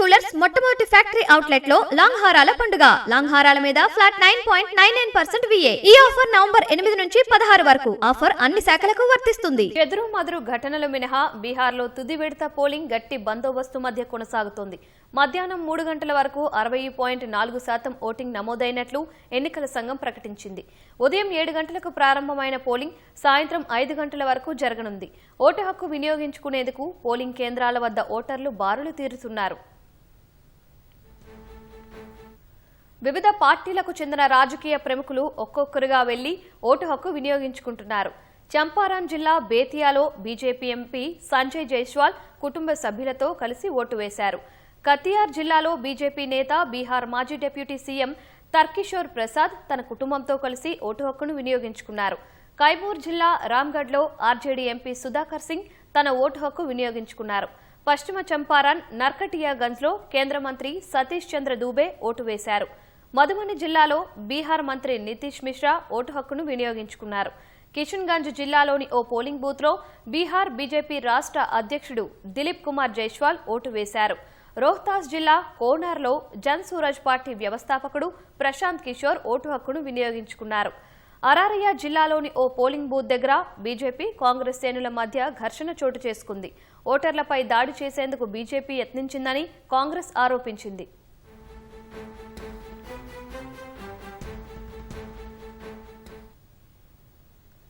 Jewellers మొట్టమొదటి factory outlet లో long హారాల పండుగ. లాంగ్ హారాల మీద ఫ్లాట్ 9.99% VA. ఈ ఆఫర్ నవంబర్ 8 నుంచి 16 వరకు. ఆఫర్ అన్ని శాఖలకు వర్తిస్తుంది. చెదురు మదురు ఘటనలు మినహా బీహార్లో తుది విడత పోలింగ్ గట్టి బందోబస్తు మధ్య కొనసాగుతోంది. మధ్యాహ్నం 3 గంటల వరకు 60.4% ఓటింగ్ నమోదైనట్లు ఎన్నికల సంఘం ప్రకటించింది. ఉదయం 7 గంటలకు ప్రారంభమైన పోలింగ్ సాయంత్రం 5 గంటల వరకు జరగనుంది. ఓటు హక్కు వినియోగించుకునేందుకు పోలింగ్ కేంద్రాల వద్ద ఓటర్లు బారులు తీరుతున్నారు. వివిధ పార్టీలకు చెందిన రాజకీయ ప్రముఖులు ఒక్కొక్కరుగా వెళ్లి ఓటు హక్కు వినియోగించుకుంటున్నారు. చంపారణ్ జిల్లా బేతియాలో బీజేపీ ఎంపీ సంజయ్ జైస్వాల్ కుటుంబ సభ్యులతో కలిసి ఓటు వేశారు. కతియార్ జిల్లాలో బీజేపీ నేత బీహార్ మాజీ డిప్యూటీ సీఎం తర్కిషోర్ ప్రసాద్ తన కుటుంబంతో కలిసి ఓటు హక్కును వినియోగించుకున్నారు. కైమూర్ జిల్లా రామ్గఢ్లో ఆర్జేడీ ఎంపీ సుధాకర్ సింగ్ తన ఓటు హక్కు వినియోగించుకున్నారు. పశ్చిమ చంపారణ్ నర్కటియాగంజ్లో కేంద్ర మంత్రి సతీష్ చంద్ర దూబే ఓటు వేశారు. మధుబని జిల్లాలో బీహార్ మంత్రి నితీష్ మిశ్రా ఓటు హక్కును వినియోగించుకున్నారు. కిషన్గంజ్ జిల్లాలోని ఓ పోలింగ్ బూత్లో బీహార్ బీజేపీ రాష్ట్ర అధ్యక్షుడు దిలీప్ కుమార్ జైస్వాల్ ఓటు వేశారు. రోహ్తాస్ జిల్లా కోనార్లో జన్ సూరజ్ పార్టీ వ్యవస్థాపకుడు ప్రశాంత్ కిషోర్ ఓటు హక్కును వినియోగించుకున్నారు. అరారియా జిల్లాలోని ఓ పోలింగ్ బూత్ దగ్గర బీజేపీ కాంగ్రెస్ శ్రేణుల మధ్య ఘర్షణ చోటు చేసుకుంది. ఓటర్లపై దాడి చేసేందుకు బీజేపీ యత్నించిందని కాంగ్రెస్ ఆరోపించింది.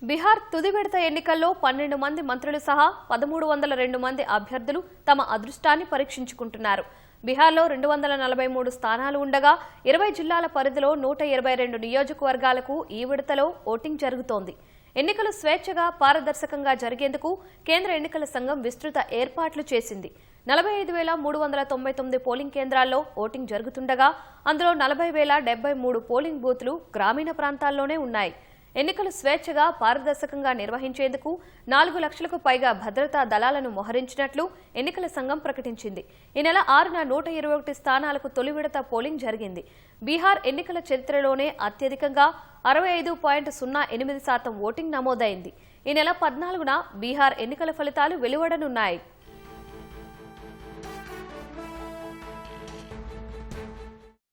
బీహార్ తుది విడత ఎన్నికల్లో 12 మంది మంత్రులు సహా 1302 మంది అభ్యర్థులు తమ అదృష్టాన్ని పరీక్షించుకుంటున్నారు. బీహార్లో 243 స్థానాలు ఉండగా 20 జిల్లాల పరిధిలో 122 నియోజకవర్గాలకు ఈ విడతలో ఓటింగ్ జరుగుతోంది. ఎన్నికలు స్వేచ్ఛగా పారదర్శకంగా జరిగేందుకు కేంద్ర ఎన్నికల సంఘం విస్తృత ఏర్పాట్లు చేసింది. 45,399 పోలింగ్ కేంద్రాల్లో ఓటింగ్ జరుగుతుండగా అందులో 40,073 పోలింగ్ బూత్లు గ్రామీణ ప్రాంతాల్లోనే ఉన్నాయి. ఎన్నికలు స్వేచ్ఛగా పారదర్శకంగా నిర్వహించేందుకు 4 లక్షలకు పైగా భద్రతా దళాలను మోహరించినట్లు ఎన్నికల సంఘం ప్రకటించింది. ఈ నెల 6న 121 స్థానాలకు తొలి విడత పోలింగ్ జరిగింది. బీహార్ ఎన్నికల చరిత్రలోనే అత్యధికంగా 65.08% ఓటింగ్ నమోదైంది. ఈ నెల 14న బీహార్ ఎన్నికల ఫలితాలు వెలువడనున్నాయి.